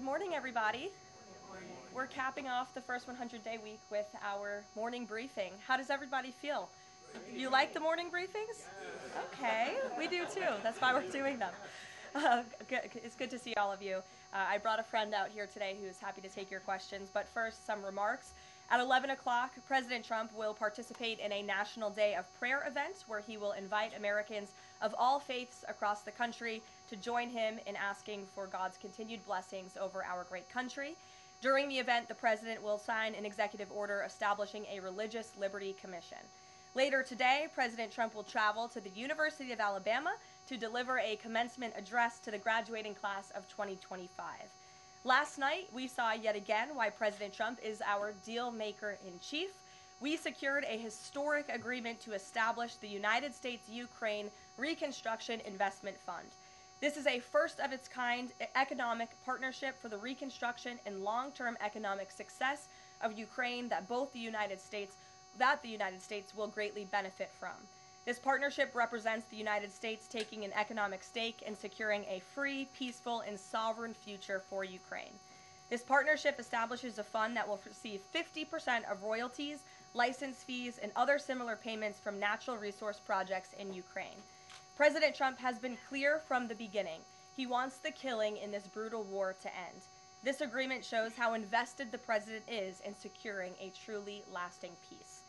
morning, everybody. We're capping off the first 100-day week with our morning briefing. How does everybody feel? You like the morning briefings? Okay, we do too. That's why we're doing them. It's good to see all of you. I brought a friend out here today who's happy to take your questions, but first, some remarks. At 11 o'clock, President Trump will participate in a National Day of Prayer event where he will invite Americans of all faiths across the country to join him in asking for God's continued blessings over our great country. During the event, the president will sign an executive order establishing a Religious Liberty Commission. Later today, President Trump will travel to the University of Alabama to deliver a commencement address to the graduating class of 2025. Last night, we saw yet again why President Trump is our deal maker in chief. We secured a historic agreement to establish the United States-Ukraine Reconstruction Investment Fund. This is a first-of-its-kind economic partnership for the reconstruction and long-term economic success of Ukraine that the United States will greatly benefit from. This partnership represents the United States taking an economic stake in securing a free, peaceful, and sovereign future for Ukraine. This partnership establishes a fund that will receive 50% of royalties, license fees, and other similar payments from natural resource projects in Ukraine. President Trump has been clear from the beginning. He wants the killing in this brutal war to end. This agreement shows how invested the president is in securing a truly lasting peace.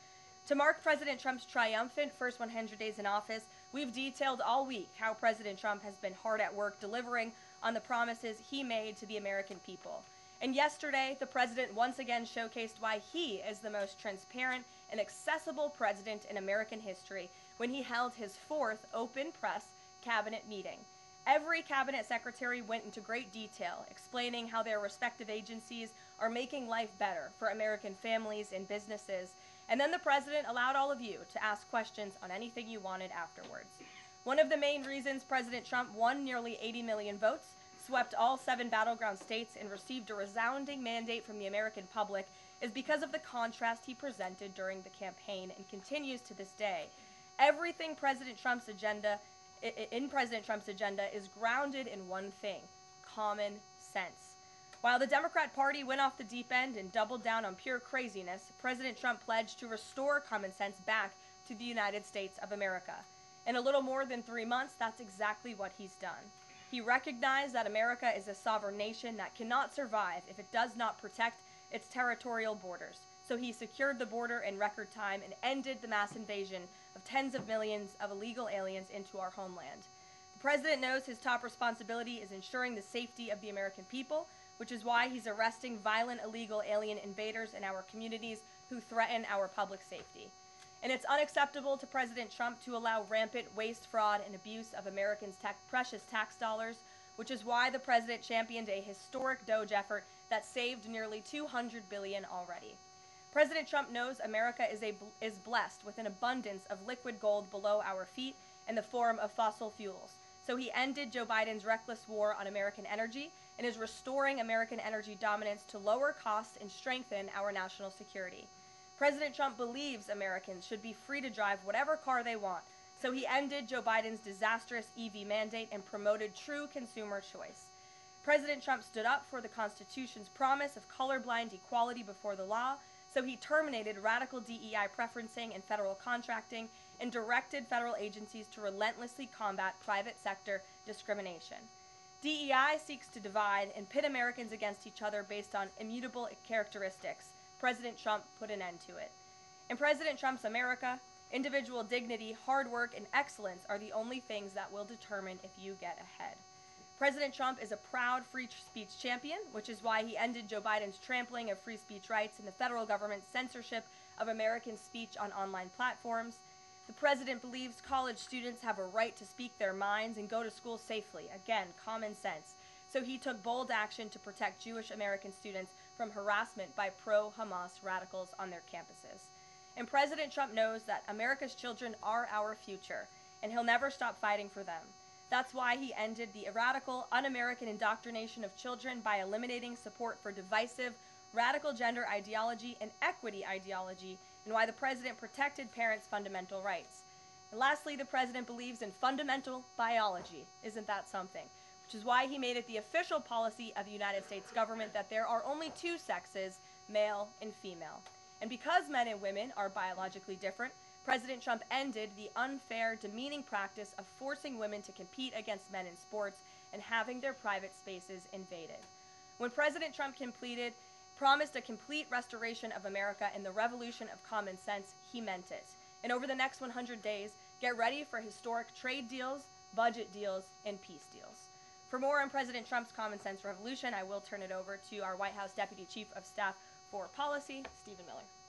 To mark President Trump's triumphant first 100 days in office, we've detailed all week how President Trump has been hard at work delivering on the promises he made to the American people. And yesterday, the president once again showcased why he is the most transparent and accessible president in American history when he held his fourth open press cabinet meeting. Every cabinet secretary went into great detail, explaining how their respective agencies are making life better for American families and businesses. And then the president allowed all of you to ask questions on anything you wanted afterwards. One of the main reasons President Trump won nearly 80 million votes, swept all 7 battleground states, and received a resounding mandate from the American public is because of the contrast he presented during the campaign and continues to this day. Everything in President Trump's agenda is grounded in one thing: common sense. While the Democrat Party went off the deep end and doubled down on pure craziness, President Trump pledged to restore common sense back to the United States of America. In a little more than 3 months, that's exactly what he's done. He recognized that America is a sovereign nation that cannot survive if it does not protect its territorial borders. So he secured the border in record time and ended the mass invasion of tens of millions of illegal aliens into our homeland. The president knows his top responsibility is ensuring the safety of the American people, which is why he's arresting violent illegal alien invaders in our communities who threaten our public safety. And it's unacceptable to President Trump to allow rampant waste, fraud, and abuse of Americans' precious tax dollars, which is why the president championed a historic DOGE effort that saved nearly $200 billion already. President Trump knows America is blessed with an abundance of liquid gold below our feet in the form of fossil fuels. So he ended Joe Biden's reckless war on American energy and is restoring American energy dominance to lower costs and strengthen our national security. President Trump believes Americans should be free to drive whatever car they want, so he ended Joe Biden's disastrous EV mandate and promoted true consumer choice. President Trump stood up for the Constitution's promise of colorblind equality before the law, so he terminated radical DEI preferencing and federal contracting and directed federal agencies to relentlessly combat private sector discrimination. DEI seeks to divide and pit Americans against each other based on immutable characteristics. President Trump put an end to it. In President Trump's America, individual dignity, hard work, and excellence are the only things that will determine if you get ahead. President Trump is a proud free speech champion, which is why he ended Joe Biden's trampling of free speech rights and the federal government's censorship of American speech on online platforms. The president believes college students have a right to speak their minds and go to school safely. Again, common sense. So he took bold action to protect Jewish American students from harassment by pro-Hamas radicals on their campuses. And President Trump knows that America's children are our future, and he'll never stop fighting for them. That's why he ended the radical, un-American indoctrination of children by eliminating support for divisive, radical gender ideology and equity ideology, and why the president protected parents' fundamental rights. And lastly, the president believes in fundamental biology. Isn't that something? which is why he made it the official policy of the United States government that there are only two sexes, male and female. And because men and women are biologically different, President Trump ended the unfair, demeaning practice of forcing women to compete against men in sports and having their private spaces invaded. When President Trump promised a complete restoration of America and the revolution of common sense, he meant it. And over the next 100 days, get ready for historic trade deals, budget deals, and peace deals. For more on President Trump's common sense revolution, I will turn it over to our White House Deputy Chief of Staff for Policy, Stephen Miller.